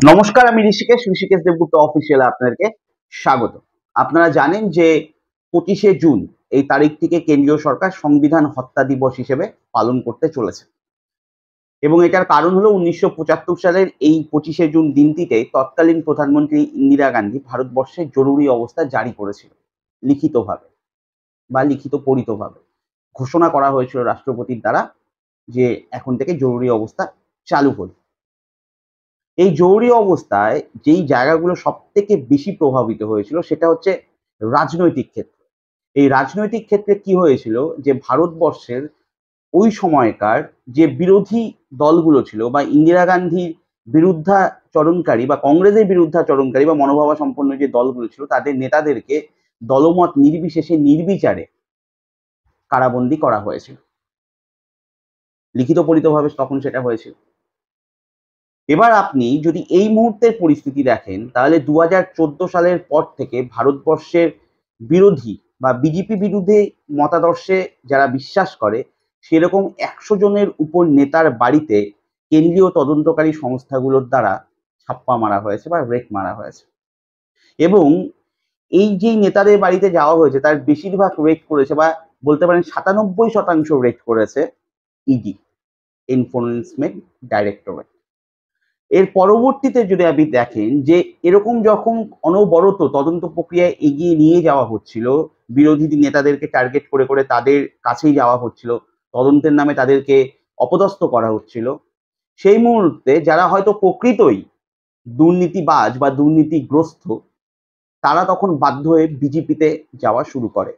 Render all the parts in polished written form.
নমস্কার, আমি ঋষিকেশ দেবগুপ্ত অফিসিয়াল আপনাদেরকে স্বাগত। আপনারা জানেন যে 25শে জুন এই তারিখটিকে কেন্দ্রীয় সরকার সংবিধান হত্যা দিবস হিসেবে পালন করতে চলেছে এবং এটার কারণ হলো 1975 সালের এই 25শে জুন দিনটিতে তৎকালীন প্রধানমন্ত্রী ইন্দিরা গান্ধী ভারতবর্ষে জরুরি অবস্থা জারি করেছিল লিখিতভাবে বা লিখিতপরিতভাবে ঘোষণা করা হয়েছিল রাষ্ট্রপতির দ্বারা যে এখন থেকে জরুরি অবস্থা চালু হলো। এই জরুরি অবস্থায় যেই জায়গাগুলো সবথেকে বেশি প্রভাবিত হয়েছিল সেটা হচ্ছে রাজনৈতিক ক্ষেত্র। এই রাজনৈতিক ক্ষেত্রে কি হয়েছিল যে ভারতবর্ষের ওই সময়কার যে বিরোধী দলগুলো ছিল বা ইন্দিরা গান্ধীর বিরুদ্ধাচরণকারী বা কংগ্রেসের বিরুদ্ধাচরণকারী বা মনোভাবাসম্পন্ন যে দলগুলো ছিল তাদের নেতাদেরকে দলমত নির্বিশেষে নির্বিচারে কারাবন্দী করা হয়েছিল। লিখিতপরিতভাবে তখন সেটা হয়েছিল। এবার আপনি যদি এই মুহূর্তের পরিস্থিতি দেখেন তাহলে 2014 সালের পর থেকে ভারতবর্ষের বিরোধী বা বিজেপি বিরুদ্ধে মতাদর্শে যারা বিশ্বাস করে সেরকম 100 জনের উপর নেতার বাড়িতে কেন্দ্রীয় তদন্তকারী সংস্থাগুলোর দ্বারা ছাপ্পা মারা হয়েছে বা রেক মারা হয়েছে এবং এই যে নেতাদের বাড়িতে যাওয়া হয়েছে তার বেশিরভাগ রেক করেছে বা বলতে পারেন 97% রেক করেছে ইডি, এনফোর্সমেন্ট ডাইরেক্টরেট। এর পরবর্তীতে যদি আপনি দেখেন যে এরকম যখন অনবরত তদন্ত প্রক্রিয়ায় এগিয়ে নিয়ে যাওয়া হচ্ছিল, বিরোধী নেতাদেরকে টার্গেট করে করে তাদের কাছেই যাওয়া হচ্ছিল, তদন্তের নামে তাদেরকে অপদস্থ করা হচ্ছিল, সেই মুহূর্তে যারা হয়তো প্রকৃতই দুর্নীতিবাজ বা দুর্নীতিগ্রস্ত তারা তখন বাধ্য হয়ে বিজেপিতে যাওয়া শুরু করে।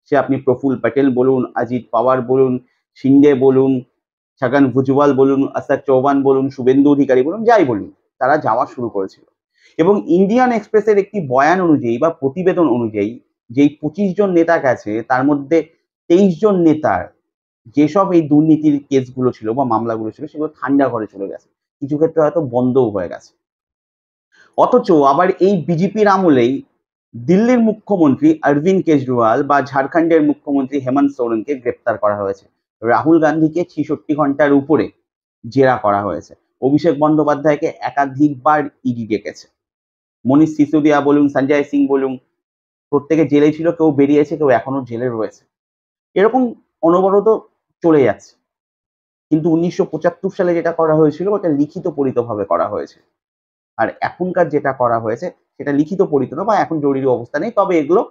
সে আপনি প্রফুল্ল প্যাটেল বলুন, অজিত পাওয়ার বলুন, শিন্ডে বলুন, ছগন ভুজবল বলুন, অশোক চৌহান বলুন, শুভেন্দু অধিকারী বলুন, যাই বলুন, তারা যাওয়া শুরু করেছিল এবং ইন্ডিয়ান এক্সপ্রেসের একটি বয়ান অনুযায়ী বা প্রতিবেদন অনুযায়ী যেই 25 জন নেতা গেছে তার মধ্যে 23 জন নেতার যেসব এই দুর্নীতির কেসগুলো ছিল বা মামলাগুলো ছিল সেগুলো ঠান্ডা ঘরে চলে গেছে, কিছু ক্ষেত্রে হয়তো বন্ধও হয়ে গেছে। অথচ আবার এই বিজেপির আমলেই দিল্লির মুখ্যমন্ত্রী অরবিন্দ কেজরিওয়াল বা ঝাড়খণ্ডের মুখ্যমন্ত্রী হেমন্ত সোরেনকে গ্রেপ্তার করা হয়েছে, রাহুল গান্ধীকে 66 ঘন্টার উপরে জেরা করা হয়েছে, অভিষেক বন্দ্যোপাধ্যায়কে একাধিকবার ইডি ডেকেছে, মনীষ সিসোদিয়া বলুন, সঞ্জয় সিং বলুন, প্রত্যেকে জেলে ছিল, কেউ বেরিয়েছে, কেউ এখনো জেলে রয়েছে, এরকম অনবরত চলে যাচ্ছে। কিন্তু 1975 সালে যেটা করা হয়েছিল ওটা লিখিত পরিতভাবে করা হয়েছে, আর এখনকার যেটা করা হয়েছে সেটা লিখিত পরিত না বা এখন জরুরি অবস্থা নেই, তবে এগুলো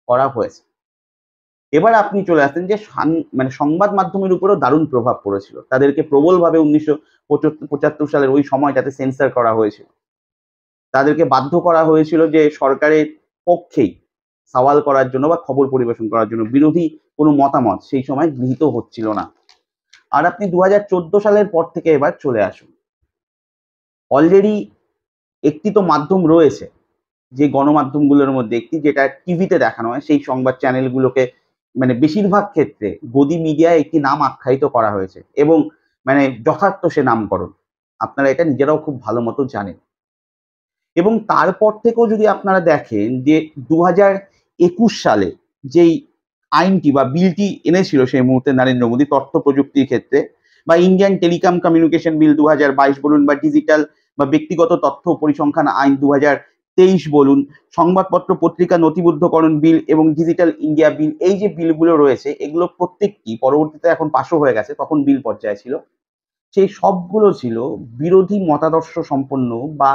করা হয়েছে। এবার আপনি চলে আসেন যে মানে সংবাদ মাধ্যমের উপরেও দারুণ প্রভাব পড়েছিল, তাদেরকে প্রবলভাবে 1975 সালের ওই সময়টাতে সেন্সার করা হয়েছিল, তাদেরকে বাধ্য করা হয়েছিল যে সরকারের পক্ষেই সওয়াল করার জন্য বা খবর পরিবেশন করার জন্য, বিরোধী কোনো মতামত সেই সময় গৃহীত হচ্ছিল না। আর আপনি 2014 সালের পর থেকে এবার চলে আসুন, অলরেডি একটি তো মাধ্যম রয়েছে, যে গণমাধ্যমগুলোর মধ্যে একটি যেটা টিভিতে দেখানো হয়, সেই সংবাদ চ্যানেলগুলোকে মানে বেশিরভাগ ক্ষেত্রে গদি মিডিয়ায় একটি নাম আখ্যায়িত করা হয়েছে এবং মানে যথার্থ সে নামকরণ, আপনারা এটা নিজেরাও খুব ভালো মতো জানেন। এবং তারপর থেকেও যদি আপনারা দেখেন যে 2021 সালে যেই আইনটি বা বিলটি এনেছিল সেই মুহূর্তে নরেন্দ্র মোদী তথ্য প্রযুক্তির ক্ষেত্রে, বা ইন্ডিয়ান টেলিকম কমিউনিকেশন বিল 2022 বলুন, বা ডিজিটাল বা ব্যক্তিগত তথ্য পরিসংখ্যান আইন 2023 বলুন, সংবাদপত্র পত্রিকা নথিবদ্ধকরণ বিল এবং ডিজিটাল ইন্ডিয়া বিল, এই যে বিলগুলো রয়েছে এগুলো প্রত্যেকটি পরবর্তীতে এখন পাশও হয়ে গেছে, তখন বিল পর্যায়ে ছিল, সেই সবগুলো ছিল বিরোধী মতাদর্শ সম্পন্ন বা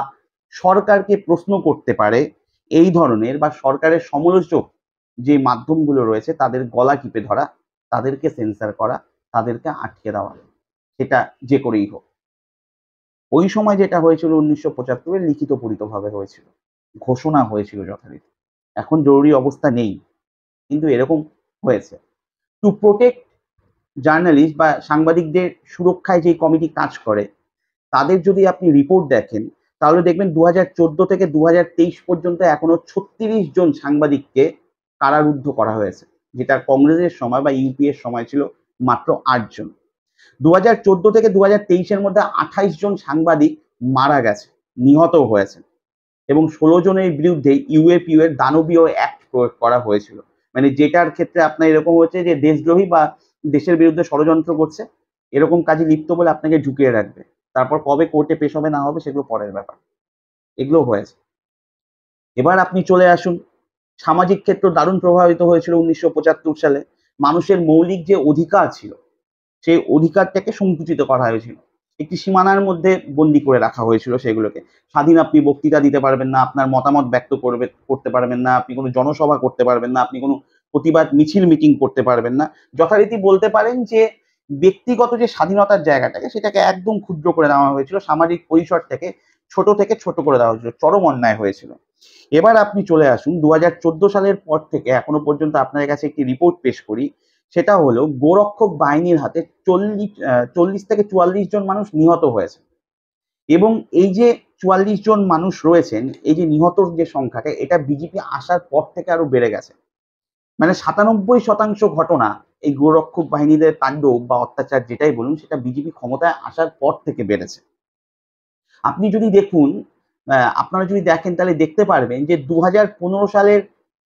সরকারকে প্রশ্ন করতে পারে এই ধরনের বা সরকারের সমালোচক যে মাধ্যমগুলো রয়েছে তাদের গলা টিপে ধরা, তাদেরকে সেন্সার করা, তাদেরকে আটকে দেওয়া, সেটা যে করেই হোক। ওই সময় যেটা হয়েছিল 1975-এ লিখিত পরিতভাবে হয়েছিল, ঘোষণা হয়েছিল যথারীতি। এখন জরুরি অবস্থা নেই, কিন্তু এরকম হয়েছে। টু প্রোটেক্ট জার্নালিস্ট বা সাংবাদিকদের সুরক্ষায় যে কমিটি কাজ করে তাদের যদি আপনি রিপোর্ট দেখেন তাহলে দেখবেন 2014 থেকে 2023 পর্যন্ত এখনো 36 জন সাংবাদিককে কারারুদ্ধ করা হয়েছে, যেটা কংগ্রেসের সময় বা ইউপিএর সময় ছিল মাত্র 8 জন। 2014 থেকে 2023-এর মধ্যে 28 জন সাংবাদিক মারা গেছে, নিহত হয়েছেন এবং 16 জনের বিরুদ্ধে ইউএপিও এর দানবীয় অ্যাক্ট প্রয়োগ করা হয়েছিল, মানে যেটার ক্ষেত্রে আপনার এরকম হচ্ছে যে দেশদ্রোহী বা দেশের বিরুদ্ধে ষড়যন্ত্র করছে এরকম কাজে লিপ্ত বলে আপনাকে ঢুকিয়ে রাখবে, তারপর কবে কোর্টে পেশ হবে না হবে সেগুলো পরের ব্যাপার। এগুলো হয়েছে। এবার আপনি চলে আসুন, সামাজিক ক্ষেত্র দারুণ প্রভাবিত হয়েছিল ১৯৭৫ সালে। মানুষের মৌলিক যে অধিকার ছিল, সেই অধিকারটাকে সংকুচিত করা হয়েছিল। একটি সীমানার মধ্যে বন্দী করে রাখা হয়েছিল সেগুলোকে। স্বাধীন আপনি বক্তৃতা দিতে পারবেন না, আপনার মতামত ব্যক্ত করতে পারবেন না, আপনি কোনো জনসভা করতে পারবেন না, আপনি কোনো প্রতিবাদ মিছিল মিটিং করতে পারবেন না। যথারীতি বলতে পারেন যে ব্যক্তিগত যে স্বাধীনতার জায়গাটাকে সেটাকে একদম ক্ষুদ্র করে দেওয়া হয়েছিল। সামাজিক পরিসরটাকে ছোট থেকে ছোট করে দেওয়া হয়েছিল। চরম অন্যায় হয়েছিল। এবার আপনি চলে আসুন ২০১৪ সালের পর থেকে এখনো পর্যন্ত আপনার কাছে একটি রিপোর্ট পেশ করি। সেটা হলো গোরক্ষক বাহিনীর হাতে ৪০ থেকে ৪৪ জন মানুষ নিহত হয়েছে। এবং এই যে ৪৪ জন মানুষ রয়েছেন, এই যে নিহতর যে সংখ্যাটা, এটা বিজেপি আসার পর থেকে আরো বেড়ে গেছে। মানে ৯৭% ঘটনা এই গোরক্ষক বাহিনীদের তাণ্ডব বা অত্যাচার যেটাই বলুন, সেটা বিজেপি ক্ষমতায় আসার পর থেকে বেড়েছে। আপনি যদি দেখুন, আপনারা যদি দেখেন তাহলে দেখতে পারবেন যে ২০১৫ সালের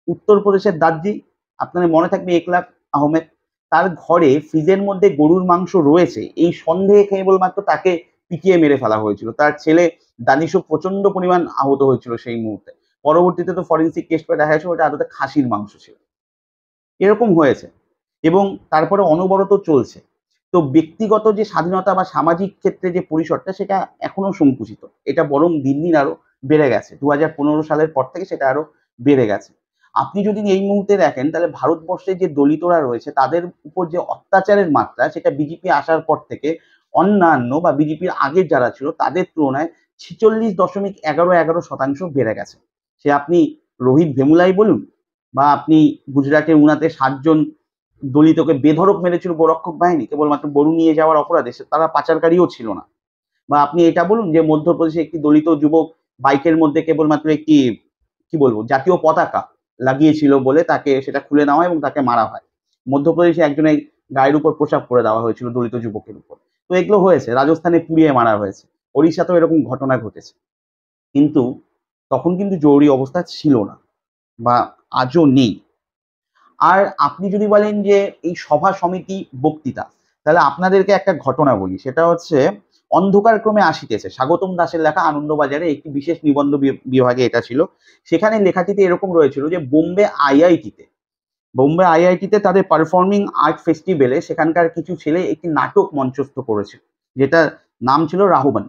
উত্তরপ্রদেশের দার্জি, আপনাদের মনে থাকবে একলাখ আহমেদ, তার ঘরে ফ্রিজের মধ্যে গরুর মাংস রয়েছে এই সন্দেহে কেবলমাত্র তাকে পিটিয়ে মেরে ফেলা হয়েছিল। তার ছেলে দানিশও প্রচন্ড পরিমাণ আহত হয়েছিল সেই মুহূর্তে। পরবর্তীতে তো ফরেন্সিক টেস্ট করে দেখা গেছে ওটা আদতে খাসির মাংস ছিল। এরকম হয়েছে এবং তারপরে অনবরত চলছে। তো ব্যক্তিগত যে স্বাধীনতা বা সামাজিক ক্ষেত্রে যে পরিসরটা সেটা এখনো সংকুচিত। এটা বরং দিন, দিন আরো বেড়ে গেছে। ২০১৫ সালের পর থেকে সেটা আরো বেড়ে গেছে। আপনি যদি এই মুহূর্তে দেখেন তাহলে ভারতবর্ষে যে দলিতরা রয়েছে তাদের উপর যে অত্যাচারের মাত্রা সেটা বিজেপি আসার পর থেকে অন্যান্য বা বিজেপির আগের যারা ছিল তাদের তুলনায় ৪৬.১১% বেড়ে গেছে। সে আপনি রোহিত ভেমুলাই বলুন বা আপনি গুজরাটের উনাতে ৬০ জন দলিতকে বেধড়ক মেরেছিল গোরক্ষক বাহিনী কেবলমাত্র গরু নিয়ে যাওয়ার অপরাধে, তারা পাচারকারীও ছিল না। বা আপনি এটা বলুন যে মধ্যপ্রদেশে একটি দলিত যুবক বাইকের মধ্যে কেবলমাত্র একটি কি বলবো জাতীয় পতাকা লাগিয়েছিল বলে তাকে সেটা খুলে নেওয়া হয় এবং তাকে মারা হয়। মধ্যপ্রদেশে একজনের গায়ের উপর প্রসাব করে দেওয়া হয়েছিল দলিত যুবকের উপর। তো এগুলো হয়েছে। রাজস্থানে পুড়িয়ে মারা হয়েছে। ওড়িশাতেও এরকম ঘটনা ঘটেছে। কিন্তু তখন কিন্তু জরুরি অবস্থা ছিল না বা আজও নেই। আর আপনি যদি বলেন যে এই সভা সমিতি বক্তৃতা, তাহলে আপনাদেরকে একটা ঘটনা বলি। সেটা হচ্ছে অন্ধকার ক্রমে আসিতেছে স্বাগতম দাশের লেখা আনন্দবাজারে একটি বিশেষ নিবন্ধ বিভাগে এটা ছিল। সেখানে লেখাটিতে এরকম রয়েছিল যে বোম্বে আইআইটিতে তাদের পারফর্মিং আর্ট ফেস্টিভ্যালে সেখানকার কিছু ছেলে একটি নাটক মঞ্চস্থ করেছিল, যেটার নাম ছিল রাহুবান।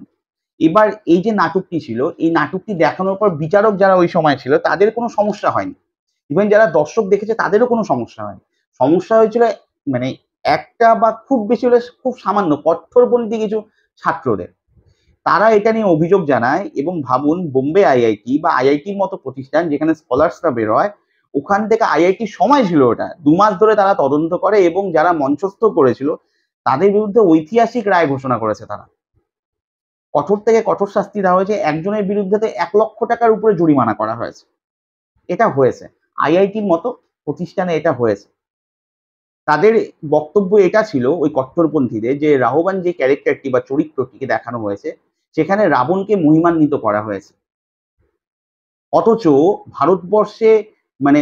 এবার এই যে নাটকটি ছিল, এই নাটকটি দেখানোর পর বিচারক যারা ওই সময় ছিল তাদের কোনো সমস্যা হয়নি। ইভেন যারা দর্শক দেখেছে তাদেরও কোনো সমস্যা হয়নি। সমস্যা হয়েছিল মানে একটা বা খুব বেশি হলে খুব সামান্য কট্টরপন্থী কিছু ছাত্রদের। তারা এটা নিয়ে অভিযোগ জানায় এবং ভাবুন বোম্বে আইআইটি বা আইআইটির মতো প্রতিষ্ঠান যেখানে স্কলার্সরা বের হয়, ওখান থেকে আইআইটির সময় ছিল ওটা ২ মাস ধরে তারা তদন্ত করে এবং যারা মঞ্চস্থ করেছিল তাদের বিরুদ্ধে ঐতিহাসিক রায় ঘোষণা করেছে তারা। কঠোর থেকে কঠোর শাস্তি দেওয়া হয়েছে। একজনের বিরুদ্ধে তো ১,০০,০০০ টাকার উপরে জরিমানা করা হয়েছে। এটা হয়েছে। আইআইটির মতো প্রতিষ্ঠানে এটা হয়েছে। তাদের বক্তব্য এটা ছিল ওই কট্টরপন্থীদের যে রাহবান যে ক্যারেক্টারটি বা চরিত্রটিকে দেখানো হয়েছে সেখানে রাবণকে মহিমান্বিত করা হয়েছে। অথচ ভারতবর্ষে মানে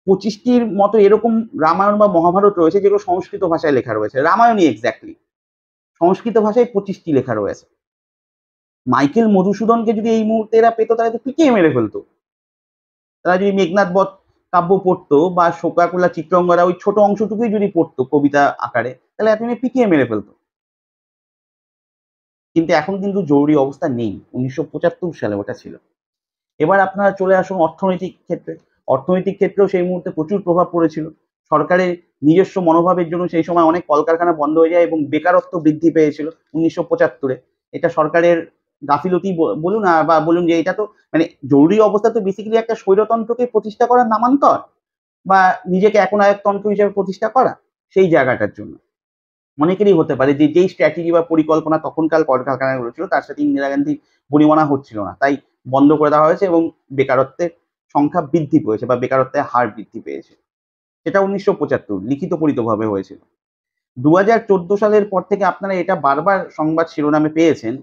২৫টির মতো এরকম রামায়ণ বা মহাভারত রয়েছে যেগুলো সংস্কৃত ভাষায় লেখা রয়েছে। রামায়ণই এক্স্যাক্টলি। সংস্কৃত ভাষায় ২৫টি লেখা রয়েছে। মাইকেল মধুসূদনকে যদি এই মুহূর্তে এরা পেত তাহলে তো পিটিয়ে মেরে ফেলতো। তারা যদি মেঘনাদ বধ কাব্য পড়তো বা শোকাকুলা চিত্রাঙ্গদা ওই ছোট অংশটুকুই যদি পড়তো কবিতা আকারে তাহলে এতদিনে পিটিয়ে মেরে ফেলতো। কিন্তু এখন কিন্তু জরুরি অবস্থা নেই। ১৯৭৫ সালে ওটা ছিল। এবার আপনারা চলে আসুন অর্থনৈতিক ক্ষেত্রে। অর্থনৈতিক ক্ষেত্রেও সেই মুহূর্তে প্রচুর প্রভাব পড়েছিল। সরকারের নিজস্ব মনোভাবের জন্য সেই সময় অনেক কলকারখানা বন্ধ হয়ে যায় এবং বেকারত্ব বৃদ্ধি পেয়েছিল ১৯৭৫-এ। এটা সরকারের গাফিলতি বলুন বা বলুন যে এটা তো মানে জরুরি অবস্থা তো বেসিক্যালি একটা স্বৈরতন্ত্রকে প্রতিষ্ঠা করার নামান্তর বা নিজেকে একনায়কতন্ত্র হিসেবে প্রতিষ্ঠা করা, সেই জায়গাটার জন্য। অনেকেরই হতে পারে যে যেই স্ট্র্যাটেজি বা পরিকল্পনা তখনকার কলকারখানাগুলো ছিল তার সাথে ইন্দিরা গান্ধী বনিবনা হচ্ছিল না। তাই বন্ধ করে দেওয়া হয়েছে এবং বেকারত্বের সংখ্যা বৃদ্ধি পেয়েছে বা বেকারত্বের হার বৃদ্ধি পেয়েছে। সেটা ১৯৭৫ লিখিতপরিতভাবে হয়েছিল। ২০১৪ সালের পর থেকে আপনারা এটা বারবার সংবাদ শিরোনামে পেয়েছেন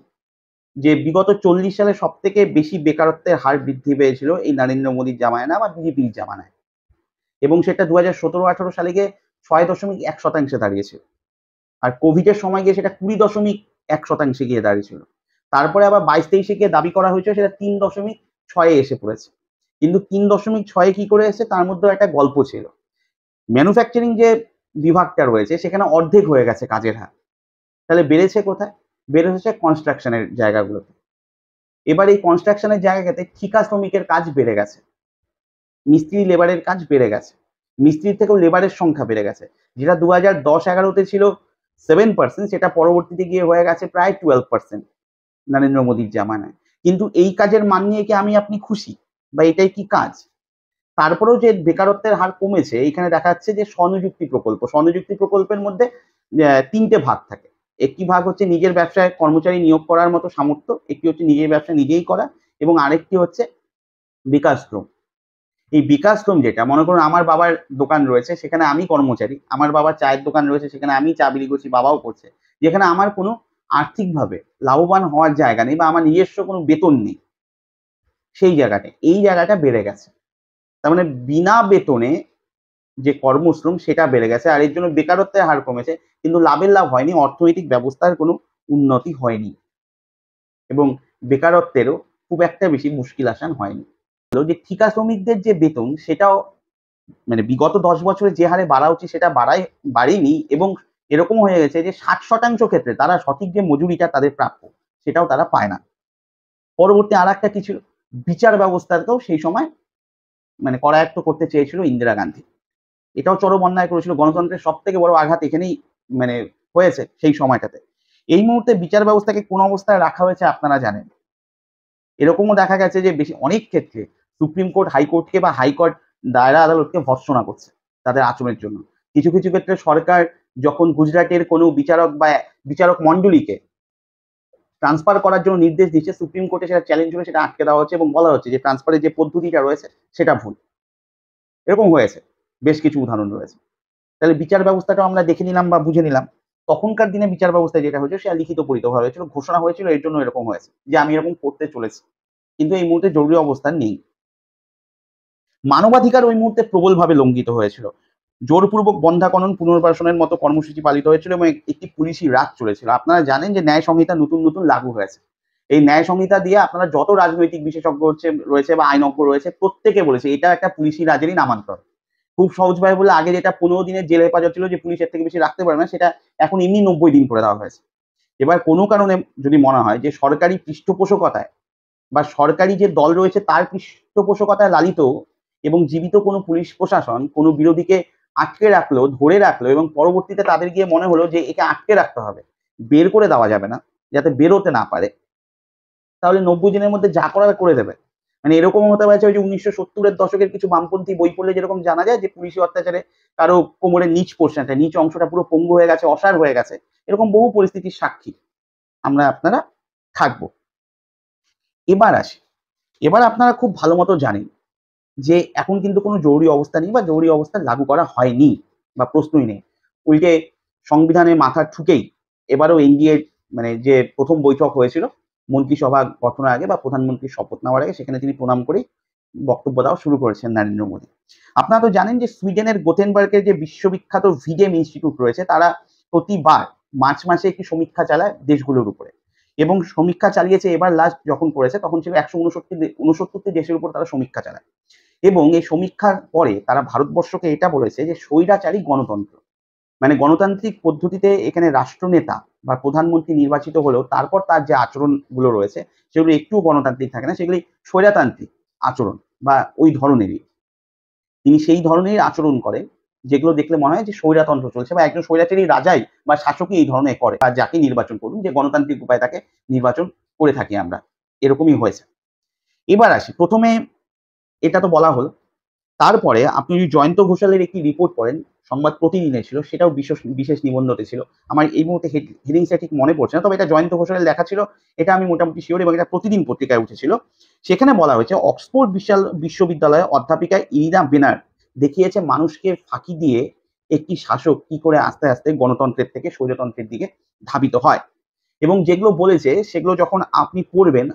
যে বিগত ৪০ সালে সবথেকে বেশি বেকারত্বের হার বৃদ্ধি পেয়েছিল এই নরেন্দ্র মোদীর জামানায় বা বিজেপির জামানায়। এবং সেটা ২০১৭-১৮ সালে গিয়ে ৬.১% দাঁড়িয়েছিল। আর কোভিডের সময় গিয়ে সেটা ২০.১% গিয়ে দাঁড়িয়েছিল। তারপরে আবার 22-23-এ গিয়ে দাবি করা হয়েছিল সেটা 3.6-এ এসে পড়েছে। কিন্তু 3.6-এ কি করে এসেছে তার মধ্যেও একটা গল্প ছিল। ম্যানুফ্যাকচারিং যে বিভাগটা রয়েছে সেখানে অর্ধেক হয়ে গেছে কাজের হার। তাহলে বেড়েছে কোথায়? বেড়েছে কনস্ট্রাকশনের জায়গাগুলোতে। এবার এই কনস্ট্রাকশনের জায়গাতে ঠিকা শ্রমিকের কাজ বেড়ে গেছে। মিস্ত্রি লেবারের কাজ বেড়ে গেছে। মিস্ত্রির থেকেও লেবারের সংখ্যা বেড়ে গেছে। যেটা 2010-11-তে ছিল 7%, সেটা পরবর্তীতে গিয়ে হয়ে গেছে প্রায় 12% নরেন্দ্র মোদীর জামানায়। কিন্তু এই কাজের মান নিয়ে কি আপনি খুশি? বা এটাই কি কাজ? তারপরেও যে বেকারত্বের হার কমেছে, এখানে দেখা যাচ্ছে যে স্বনিযুক্তি প্রকল্প। স্বনিযুক্তি প্রকল্পের মধ্যে ৩টে ভাগ থাকে। একটি ভাগ হচ্ছে নিজের ব্যবসায় কর্মচারী নিয়োগ করার মতো সামর্থ্য, একটি হচ্ছে নিজের ব্যবসা নিজেই করা এবং আরেকটি হচ্ছে বিকাশশ্রম। এই বিকাশশ্রম যেটা, মনে করুন আমার বাবার দোকান রয়েছে, সেখানে আমি কর্মচারী। আমার বাবার চায়ের দোকান রয়েছে, সেখানে আমি চা বিক্রি করছি, বাবাও করছে। যেখানে আমার কোনো আর্থিকভাবে লাভবান হওয়ার জায়গা নেই বা আমার নিজস্ব কোনো বেতন নেই। সেই জায়গাটায়, এই জায়গাটা বেড়ে গেছে। তার মানে বিনা বেতনে যে কর্মশ্রম সেটা বেড়ে গেছে। আর এর জন্য বেকারত্বের হার কমেছে। কিন্তু লাভের লাভ হয়নি, অর্থনৈতিক ব্যবস্থার কোনো উন্নতি হয়নি এবং বেকারত্বেরও খুব একটা বেশি মুশকিল আসান হয়নি। যে ঠিকা শ্রমিকদের যে বেতন সেটাও মানে বিগত 10 বছরে যে হারে বাড়া উচিত সেটা বাড়েনি এবং এরকম হয়ে গেছে যে 60% ক্ষেত্রে তারা সঠিক যে মজুরিটা তাদের প্রাপ্য সেটাও তারা পায় না। পরবর্তী আরেকটা কি ছিল, বিচার ব্যবস্থাকেও সেই সময় মানে করায়ত্ত করতে চেয়েছিল ইন্দিরা গান্ধী। এটাও চরম অন্যায় করেছিল। গণতন্ত্রের সবথেকে বড় আঘাত এখানেই মানে হয়েছে সেই সময়টাতে। এই মুহূর্তে বিচার ব্যবস্থাকে কোন অবস্থায় রাখা হয়েছে আপনারা জানেন। এরকমও দেখা গেছে যে অনেক ক্ষেত্রে সুপ্রিম কোর্ট হাইকোর্টকে বা হাইকোর্ট দায়রা আদালতকে ভর্ৎসনা করছে তাদের আচরণের জন্য। কিছু কিছু ক্ষেত্রে সরকার যখন গুজরাটের কোনো বিচারক বা বিচারক মন্ডলীকে ট্রান্সফার করার জন্য নির্দেশ দিচ্ছে, সুপ্রিম কোর্টে সেটা চ্যালেঞ্জ হলে সেটা আটকে দেওয়া হচ্ছে এবং বলা হচ্ছে যে ট্রান্সফারের যে পদ্ধতিটা রয়েছে সেটা ভুল। এরকম হয়েছে, বেশ কিছু উদাহরণ রয়েছে। তাহলে বিচার ব্যবস্থাটাও আমরা দেখে নিলাম বা বুঝে নিলাম। তখনকার দিনে বিচার ব্যবস্থায় যেটা হয়েছে সেটা লিখিত পরিতভাবে হয়েছিল, ঘোষণা হয়েছিল, এর জন্য এরকম হয়েছে যে আমি এরকম করতে চলেছি। কিন্তু এই মুহূর্তে জরুরি অবস্থা নেই। মানবাধিকার ওই মুহূর্তে প্রবলভাবে লঙ্ঘিত হয়েছিল। জোরপূর্বক বন্ধ্যাকরণ পুনর্বাসনের মতো কর্মসূচি পালিত হয়েছিল এবং একটি পুলিশি রাজ চলেছিল। আপনারা জানেন যে ন্যায় সংহিতা নতুন নতুন লাগু হয়েছে। এই ন্যায় সংহিতা দিয়ে আপনারা যত রাজনৈতিক বিশেষজ্ঞ রয়েছে বা আইনজ্ঞ রয়েছে প্রত্যেকে বলেছে এটা একটা পুলিশি রাজেরই নামান্তর। খুব সহজভাবে বলে আগে যেটা 15 দিনের জেল হেফাজত ছিল যে পুলিশের থেকে বেশি রাখতে পারে না, সেটা এখন এমনি 90 দিন করে দেওয়া হয়েছে। এবার কোনো কারণে যদি মনে হয় যে সরকারি পৃষ্ঠপোষকতায় বা সরকারি যে দল রয়েছে তার পৃষ্ঠপোষকতায় লালিত এবং জীবিত কোনো পুলিশ প্রশাসন কোনো বিরোধীকে আটকে রাখলো, ধরে রাখলো এবং পরবর্তীতে তাদের গিয়ে মনে হলো যে একে আটকে রাখতে হবে, বের করে দেওয়া যাবে না, যাতে বেরোতে না পারে, তাহলে 90 দিনের মধ্যে যা করার করে দেবে। মানে এরকম হতে পারছে ওই যে 1970-এর দশকের কিছু বামপন্থী বই পড়লে যেরকম জানা যায় যে পুলিশি অত্যাচারে কারো কোমরের নিচ পোর্শনটা, নিচ অংশটা পুরো পঙ্গু হয়ে গেছে, অসাড় হয়ে গেছে, এরকম বহু পরিস্থিতির সাক্ষী আমরা আপনারা থাকবো। এবার আসি, এবার আপনারা খুব ভালো মতো জানেন যে এখন কিন্তু কোনো জরুরি অবস্থা নেই বা জরুরি অবস্থা লাগু করা হয়নি বা প্রশ্নই নেই। উল্টে সংবিধানে মাথা ঠুকেই এবারও এনডিএ মানে যে প্রথম বৈঠক হয়েছিল মন্ত্রিসভা গঠনের আগে বা প্রধানমন্ত্রীর শপথ নেওয়ার আগে, সেখানে তিনি প্রণাম করে বক্তব্য দেওয়া শুরু করেছেন নরেন্দ্র মোদী। আপনারা তো জানেন যে সুইডেনের গোথেনবার্গের যে বিশ্ববিখ্যাত ভিডেম ইনস্টিটিউট রয়েছে তারা প্রতিবার মার্চ মাসে একটি সমীক্ষা চালায় দেশগুলোর উপরে এবং সমীক্ষা চালিয়েছে। এবার লাস্ট যখন করেছে তখন ছিল 169টি দেশের উপর তারা সমীক্ষা চালায় এবং এই সমীক্ষার পরে তারা ভারতবর্ষকে এটা বলেছে যে স্বৈরাচারী গণতন্ত্র, মানে গণতান্ত্রিক পদ্ধতিতে এখানে রাষ্ট্রনেতা বা প্রধানমন্ত্রী নির্বাচিত হলেও তারপর তার যে আচরণগুলো রয়েছে সেগুলো একটুও গণতান্ত্রিক থাকে না, সেগুলি স্বৈরতান্ত্রিক আচরণ বা ওই ধরনেরই। তিনি সেই ধরনের আচরণ করেন যেগুলো দেখলে মনে হয় যে স্বৈরতন্ত্র চলছে বা একজন স্বৈরাচারী রাজাই বা শাসকই এই ধরনের করে বা যাকে নির্বাচন করুন, যে গণতান্ত্রিক উপায়ে তাকে নির্বাচন করে থাকি আমরা, এরকমই হয়েছে। এবার আসি, প্রথমে এটা তো বলা হলো, তারপরে আপনি যদি জয়ন্ত ঘোষালের একটি রিপোর্ট পড়েন, সংবাদ প্রতিদিনে ছিল, সেটাও বিশেষ নিবন্ধতে ছিল। আমার এই মুহূর্তে হেডিংসটা ঠিক মনে পড়ছে না, তবে এটা জয়ন্ত ঘোষালের লেখা ছিল, এটা আমি মোটামুটি শিওর এবং এটা প্রতিদিন পত্রিকায় উঠেছিল। সেখানে বলা হয়েছে অক্সফোর্ড বিশ্ববিদ্যালয়ে অধ্যাপিকা ইরিনা বেনার দেখিয়েছে মানুষকে ফাঁকি দিয়ে একটি শাসক কি করে আস্তে আস্তে গণতন্ত্রের থেকে স্বৈরতন্ত্রের দিকে ধাবিত হয় এবং যেগুলো বলেছে সেগুলো যখন আপনি পড়বেন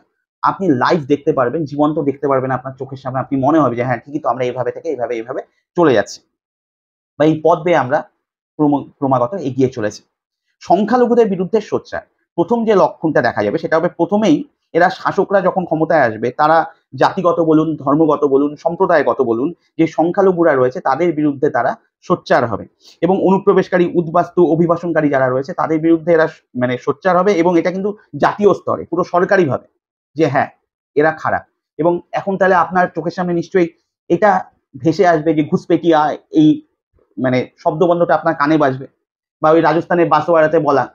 আপনি লাইভ দেখতে পারবেন, জীবন্ত দেখতে পারবেন আপনার চোখের সামনে। আপনি মনে হবে যে হ্যাঁ ঠিকই তো, আমরা এইভাবে থেকে এইভাবে চলে যাচ্ছি বা এই পথ বেয়ে আমরা ক্রমাগত এগিয়ে চলেছি। সংখ্যালঘুদের বিরুদ্ধে সোচ্চার, প্রথম যে লক্ষণটা দেখা যাবে সেটা হবে প্রথমেই এরা শাসকরা যখন ক্ষমতায় আসবে তারা জাতিগত বলুন, ধর্মগত বলুন, সম্প্রদায়গত বলুন, যে সংখ্যালঘুরা রয়েছে তাদের বিরুদ্ধে তারা সোচ্চার হবে এবং অনুপ্রবেশকারী, উদ্বাস্তু, অভিবাসনকারী যারা রয়েছে তাদের বিরুদ্ধে এরা মানে সোচ্চার হবে এবং এটা কিন্তু জাতীয় স্তরে পুরো সরকারিভাবে যে হ্যাঁ এরা খারাপ। এবং এখন তাহলে আপনার চোখের সামনে নিশ্চয়ই এটা ভেসে আসবে যে ঘুষপেটিয়া, এই মানে শব্দবন্ধটা আপনার কানে বাজবে, বা ওই রাজস্থানের বাঁশওয়ারাতে বলা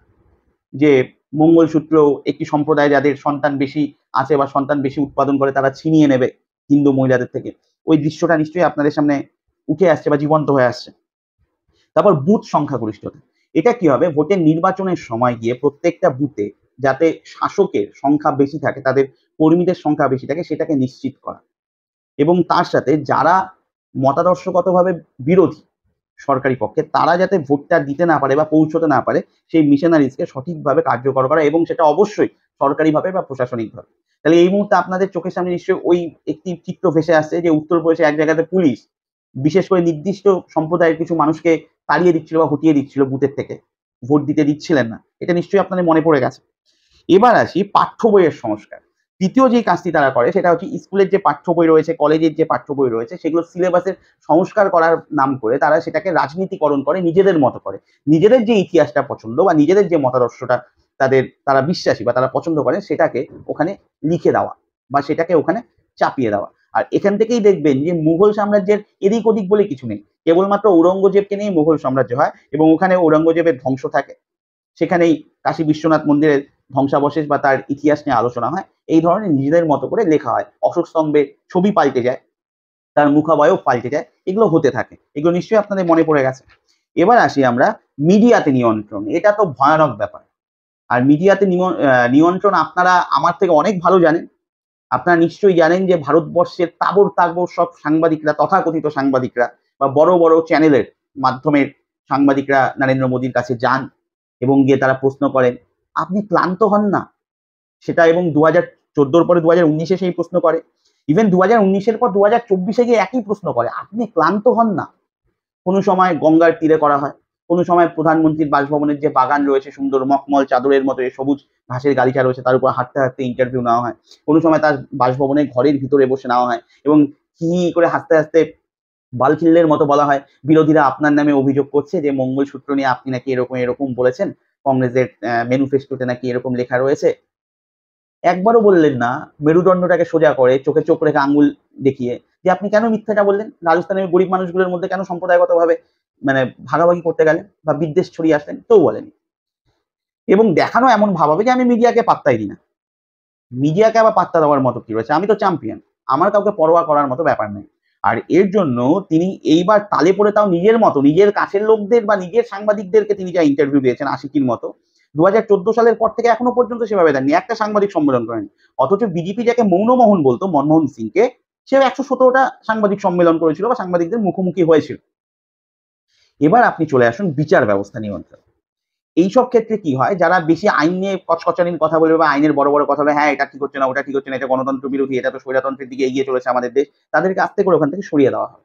যে মঙ্গলসূত্র একটি সম্প্রদায় যাদের সন্তান বেশি আছে বা সন্তান বেশি উৎপাদন করে তারা ছিনিয়ে নেবে হিন্দু মহিলাদের থেকে, ওই দৃশ্যটা নিশ্চয়ই আপনাদের সামনে উঠে আসছে বা জীবন্ত হয়ে আসছে। তারপর বুথ সংখ্যাগরিষ্ঠতা, এটা কি হবে, ভোটের নির্বাচনের সময় গিয়ে প্রত্যেকটা বুথে যাতে শাসকের সংখ্যা বেশি থাকে, তাদের কর্মীদের সংখ্যা বেশি থাকে সেটাকে নিশ্চিত করা, এবং তার সাথে যারা মতাদর্শগতভাবে বিরোধী সরকারি পক্ষে তারা যাতে ভোটটা দিতে না পারে বা পৌঁছতে না পারে সেই মিশনারিজকে সঠিকভাবে কার্যকর করা, এবং সেটা অবশ্যই সরকারিভাবে বা প্রশাসনিকভাবে। তাহলে এই মুহূর্তে আপনাদের চোখের সামনে নিশ্চয়ই ওই একটি চিত্র ভেসে আসছে যে উত্তরপ্রদেশে এক জায়গাতে পুলিশ বিশেষ করে নির্দিষ্ট সম্প্রদায়ের কিছু মানুষকে তাড়িয়ে দিচ্ছিল বা হটিয়ে দিচ্ছিল বুথের থেকে, ভোট দিতে দিচ্ছিলেন না। এটা নিশ্চয়ই আপনাদের মনে পড়ে গেছে। এবার আসি পাঠ্য বইয়ের সংস্কার। তৃতীয় যে কাজটি তারা করে সেটা হচ্ছে স্কুলের যে পাঠ্য বই রয়েছে, কলেজের যে পাঠ্য বই রয়েছে সেগুলো সিলেবাসের সংস্কার করার নাম করে তারা সেটাকে রাজনীতিকরণ করে নিজেদের মতো করে। নিজেদের যে ইতিহাসটা পছন্দ বা নিজেদের যে মতাদর্শটা তারা বিশ্বাসী বা তারা পছন্দ করে সেটাকে ওখানে লিখে দেওয়া বা সেটাকে ওখানে চাপিয়ে দেওয়া। আর এখান থেকেই দেখবেন যে মুঘল সাম্রাজ্যের এদিক ওদিক বলে কিছু নেই, কেবলমাত্র ঔরঙ্গজেবকে নিয়ে মুঘল সাম্রাজ্য হয় এবং ওখানে ঔরঙ্গজেবের ধ্বংস থাকে, সেখানেই কাশী বিশ্বনাথ মন্দিরের ধ্বংসাবশেষ বা তার ইতিহাস নিয়ে আলোচনা হয়। এই ধরনের নিজেদের মতো করে লেখা হয়, অশোক স্তম্ভের ছবি পাল্টে যায়, তার মুখাবয়ব পাল্টে যায়, এগুলো হতে থাকে। এগুলো নিশ্চয়ই আপনাদের মনে পড়ে গেছে। এবার আসি আমরা মিডিয়াতে নিয়ন্ত্রণ। এটা তো ভয়ানক ব্যাপার। আর মিডিয়াতে নিয়ন্ত্রণ আপনারা আমার থেকে অনেক ভালো জানেন। আপনারা নিশ্চয়ই জানেন যে ভারতবর্ষের তাবড় তাবড় সব সাংবাদিকরা, তথাকথিত সাংবাদিকরা বা বড় বড় চ্যানেলের মাধ্যমের সাংবাদিকরা নরেন্দ্র মোদীর কাছে যান এবং গিয়ে তারা প্রশ্ন করেন, আপনি ক্লান্ত হন না? সেটা এবং 2014 পরে 2019-এ সেই প্রশ্ন করে। ইভেন 2019-এর পর 2024-এ গিয়ে একই প্রশ্ন করে, আপনি ক্লান্ত হন না? কোনো সময় গঙ্গার তীরে করা হয়, কোনো সময় প্রধানমন্ত্রীর বাসভবনের যে বাগান রয়েছে সুন্দর মখমল চাদরের মতো সবুজ ঘাসের গালিচা রয়েছে তার উপর হাঁটতে হাঁটতে ইন্টারভিউ নেওয়া হয়, কোনো সময় তার বাসভবনের ঘরের ভিতরে বসে নেওয়া হয় এবং হি হি করে হাসতে হাসতে বালখিল্যের মতো বলা হয়, বিরোধীরা আপনার নামে অভিযোগ করছে যে মঙ্গলসূত্র নিয়ে আপনি নাকি এরকম এরকম বলেছেন, কংগ্রেসের ম্যানিফেস্টোতে নাকি এরকম লেখা রয়েছে। একবারও বললেন না মেরুদণ্ডটাকে সোজা করে চোখে চোখ রেখে আঙ্গুল দেখিয়ে যে আপনি কেন মিথ্যাটা বললেন, রাজস্থানের গরিব মানুষগুলোর মধ্যে কেন সম্প্রদায়গতভাবে মানে ভাগাভাগি করতে গেলেন বা বিদ্বেষ ছড়িয়ে আসলেন, কেউ বলেনি। এবং দেখানো এমন ভাব হবে যে আমি মিডিয়াকে পাত্তাই দিই না। মিডিয়াকে আবার পাত্তা দেওয়ার মতো কি রয়েছে, আমি তো চ্যাম্পিয়ন, আমার কাউকে পরোয়া করার মতো ব্যাপার নেই। আর এর জন্য তিনি এইবার তালে পড়ে তাও নিজের মতো নিজের কাছের লোকদের বা নিজের সাংবাদিকদেরকে তিনি যা ইন্টারভিউ দিয়েছেন আশিকির মতো, 2014 সালের পর থেকে এখনো পর্যন্ত সেভাবে দেননি, একটা সাংবাদিক সম্মেলন করেনি। অথচ বিজেপি যাকে মৌনমোহন বলতো মনমোহন সিংকে, সে 117টা সাংবাদিক সম্মেলন করেছিল বা সাংবাদিকদের মুখোমুখি হয়েছিল। এবার আপনি চলে আসুন বিচার ব্যবস্থা নিয়ন্ত্রণ। এইসব ক্ষেত্রে কি হয়, যারা বেশি আইন নিয়ে কচকচানির কথা বলবে বা আইনের বড় বড় কথা বলবে, হ্যাঁ এটা ঠিক হচ্ছে না, ওটা ঠিক হচ্ছে না, এটা গণতন্ত্র বিরোধী, এটা তো স্বৈরতন্ত্রের দিকে এগিয়ে চলেছে আমাদের দেশ, তাদেরকে আস্তে করে ওখান থেকে সরিয়ে দেওয়া হয়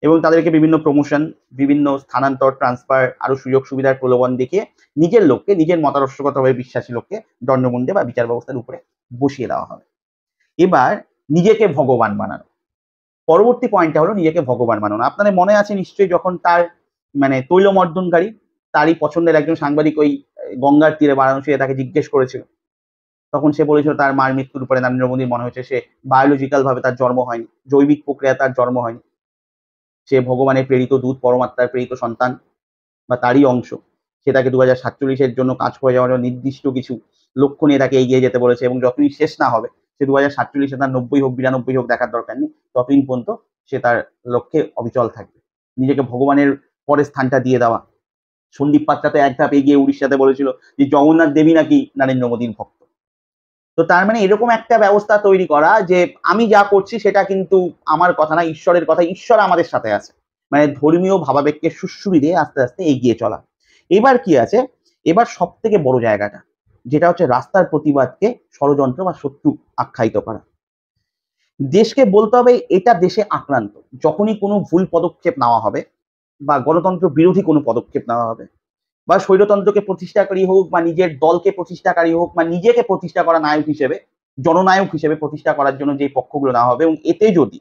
এবং তাদেরকে বিভিন্ন প্রমোশন, বিভিন্ন স্থানান্তর, ট্রান্সফার, আরো সুযোগ সুবিধার প্রলোভন দেখিয়ে নিজের লোককে, নিজের মতাদর্শগতভাবে বিশ্বাসী লোককে দণ্ডমুণ্ডে বা বিচার ব্যবস্থার উপরে বসিয়ে দেওয়া হবে। এবার নিজেকে ভগবান বানানো, পরবর্তী পয়েন্টটা হলো নিজেকে ভগবান বানানো। আপনাদের মনে আছে নিশ্চয়ই যখন তার মানে তৈলমর্দনকারী তারই পছন্দের একজন সাংবাদিক ওই গঙ্গার তীরে বারাণসীতে তাকে জিজ্ঞেস করেছিল, তখন সে বলেছিল তার মার মৃত্যুর পরে নরেন্দ্র মোদীর মনে হয়েছে সে বায়োলজিক্যাল ভাবে তার জন্ম হয়নি, জৈবিক প্রক্রিয়া তার জন্ম হয়নি, সে ভগবানের প্রেরিত দূত, পরমাত্মার প্রেরিত সন্তান বা তারই অংশ। সে তাকে 2047-এর জন্য কাজ করে যাওয়ার জন্য নির্দিষ্ট কিছু লক্ষ্য নিয়ে তাকে এগিয়ে যেতে বলেছে এবং যতদিন শেষ না হবে সে 2047-এ তার 90 হোক 92 হোক দেখার দরকার নেই, ততদিন পর্যন্ত সে তার লক্ষ্যে অবিচল থাকবে। নিজেকে ভগবানের পরের স্থানটা দিয়ে দেওয়া। সন্দীপ পাত্রা তো এক ধাপ এগিয়ে উড়িষ্যাতে বলেছিল যে জগন্নাথ দেবী নাকি নরেন্দ্র মোদীর ভক্ত। তো তার মানে এরকম একটা ব্যবস্থা তৈরি করা যে আমি যা করছি সেটা কিন্তু আমার কথা না, ঈশ্বরের কথা, ঈশ্বর আমাদের সাথে আছে, মানে ধর্মীয় ভাবাবেগকে সুশ্রুতি দিয়ে আস্তে আস্তে এগিয়ে চলা। এবার কি আছে, এবার সব থেকে বড় জায়গাটা যেটা হচ্ছে রাস্তার প্রতিবাদকে ষড়যন্ত্র বা শত্রু আখ্যায়িত করা। দেশকে বলতে হবে এটা দেশে আক্রান্ত, যখনই কোনো ভুল পদক্ষেপ নেওয়া হবে বা গণতন্ত্র বিরোধী কোনো পদক্ষেপ নেওয়া হবে, বা স্বৈরতন্ত্রকে প্রতিষ্ঠাকারী হোক বা নিজের দলকে প্রতিষ্ঠাকারী হোক বা নিজেকে প্রতিষ্ঠা করা নায়ক হিসেবে, জননায়ক হিসেবে প্রতিষ্ঠা করার জন্য যে পক্ষগুলো নেওয়া হবে, এবং এতে যদি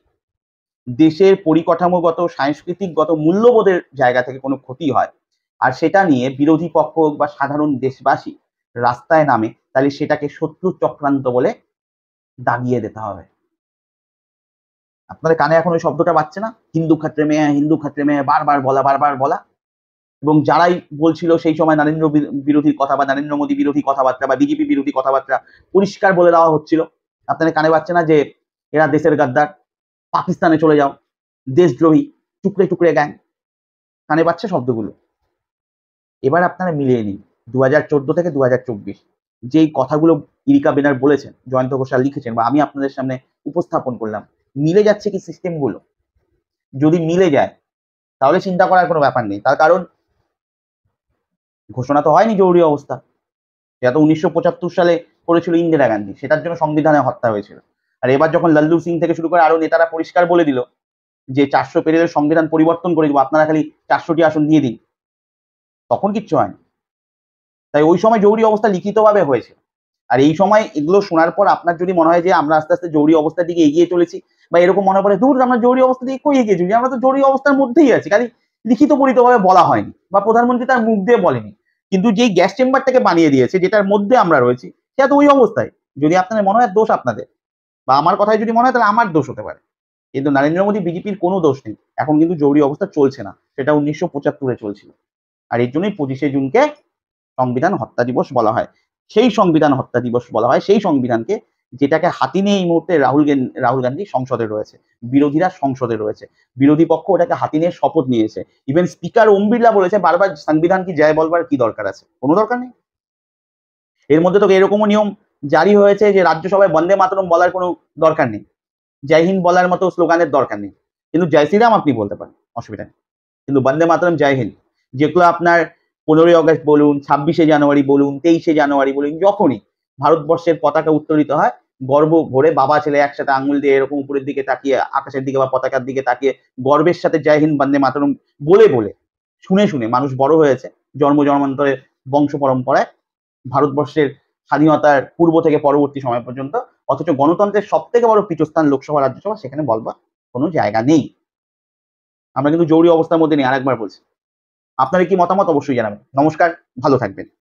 দেশের পরিকাঠামোগত সাংস্কৃতিকগত মূল্যবোধের জায়গা থেকে কোনো ক্ষতি হয় আর সেটা নিয়ে বিরোধী পক্ষ হোক বা সাধারণ দেশবাসী রাস্তায় নামে, তাহলে সেটাকে শত্রু চক্রান্ত বলে দাগিয়ে দিতে হবে। আপনাদের কানে এখন ওই শব্দটা বাজছে না? হিন্দু খাত্রে মেয়ে, হিন্দু খাত্রে মেয়ে, বারবার বলা, বারবার বলা। এবং যারাই বলছিল সেই সময় নরেন্দ্র বিরোধী কথা বা নরেন্দ্র মোদী বিরোধী কথাবার্তা বা বিজেপি বিরোধী কথাবার্তা পরিষ্কার বলে দেওয়া হচ্ছিল। আপনাদের কানে বাজছে না যে এরা দেশের গাদ্দার, পাকিস্তানে চলে যাও, দেশদ্রোহী, টুকরে টুকরে গ্যাং? কানে পাচ্ছে শব্দগুলো? এবার আপনারা মিলিয়ে নিন 2014 থেকে 2024 যেই কথাগুলো ইরিকা বেনার বলেছেন, জয়ন্ত ঘোষাল লিখেছেন বা আমি আপনাদের সামনে উপস্থাপন করলাম, মিলে যাচ্ছে কি সিস্টেমগুলো? যদি মিলে যায় তাহলে চিন্তা করার কোনো ব্যাপার নেই। তার কারণ ঘোষণা তো হয়নি জরুরি অবস্থা, সেটা তো 1975 সালে করেছিল ইন্দিরা গান্ধী, সেটার জন্য সংবিধানে হত্যা হয়েছিল। আর এবার যখন লল্লু সিং থেকে শুরু করে আরো নেতারা পরিষ্কার বলে দিল যে 400 পেরিয়ে সংবিধান পরিবর্তন করে দিব, আপনারা খালি 400টি আসন দিয়ে দিন, তখন কিচ্ছু হয়নি। তাই ওই সময় জরুরি অবস্থা লিখিতভাবে হয়েছে। আর এই সময় এগুলো শোনার পর আপনার যদি মনে হয় যে আমরা আস্তে আস্তে জরুরি অবস্থার দিকে এগিয়ে চলেছি, বা এরকম মনে পড়ে দূর আমরা জরুরি অবস্থা দিকে কই এগিয়ে চলেছি, আমরা তো জরুরি অবস্থার মধ্যেই আছি, খালি লিখিত পরিতভাবে বলা হয়নি বা প্রধানমন্ত্রী তার মুখ দিয়ে বলেনি। কিন্তু যেই গ্যাস চেম্বারটাকে বানিয়ে দিয়েছে, যেটার মধ্যে আমরা রয়েছি, সেটা তো ওই অবস্থায়। যদি আপনাদের মনে হয় দোষ আপনাদের, বা আমার কথায় যদি মনে হয় তাহলে আমার দোষ হতে পারে, কিন্তু নরেন্দ্র মোদী বিজেপির কোনো দোষ নেই। এখন কিন্তু জরুরি অবস্থা চলছে না, সেটা 1975-এ চলছিল। আর এর জন্যই 25শে জুনকে সংবিধান হত্যা দিবস বলা হয়। সেই সংবিধান হত্যা দিবস বলা হয় সেই সংবিধানকে, যেটাকে হাতি নিয়ে এই মুহূর্তে রাহুল গান্ধী সংসদে রয়েছে, বিরোধীরা সংসদে রয়েছে, বিরোধী পক্ষ ওটাকে হাতি নিয়ে শপথ নিয়েছে। ইভেন স্পিকার ওম বিড়লা বলেছে বারবার সংবিধান কি জয় বলবার কি দরকার আছে? কোনো দরকার নেই। এর মধ্যে তো এরকমও নিয়ম জারি হয়েছে যে রাজ্যসভায় বন্দে মাতরম বলার কোনো দরকার নেই, জয় হিন্দ বলার মতো স্লোগানের দরকার নেই, কিন্তু জয় শ্রীরাম আপনি বলতে পারেন, অসুবিধা নেই। কিন্তু বন্দে মাতরম, জয় হিন্দ, যেগুলো আপনার 15ই আগস্ট বলুন, 26শে জানুয়ারি বলুন, 23শে জানুয়ারি বলুন, যখনই ভারতবর্ষের পতাকা উত্তোলিত হয়, গর্ব ভরে বাবা ছেলে একসাথে আঙুল দিয়ে এরকম উপরের দিকে তাকিয়ে, আকাশের দিকে বা পতাকার দিকে তাকিয়ে গর্বের সাথে জয় হিন্দ বন্দে মাতরম বলে বলে শুনে শুনে মানুষ বড় হয়েছে জন্ম জন্মান্তরে বংশ পরম্পরায় ভারতবর্ষের স্বাধীনতার পূর্ব থেকে পরবর্তী সময় পর্যন্ত। অথচ গণতন্ত্রের সব থেকে বড় পীঠস্থান লোকসভা রাজ্যসভা, সেখানে বলবার কোনো জায়গা নেই। আমরা কিন্তু জরুরি অবস্থার মধ্যে নেই, আরেকবার বলছি। আপনাদের কি মতামত অবশ্যই জানাবেন। নমস্কার, ভালো থাকবেন।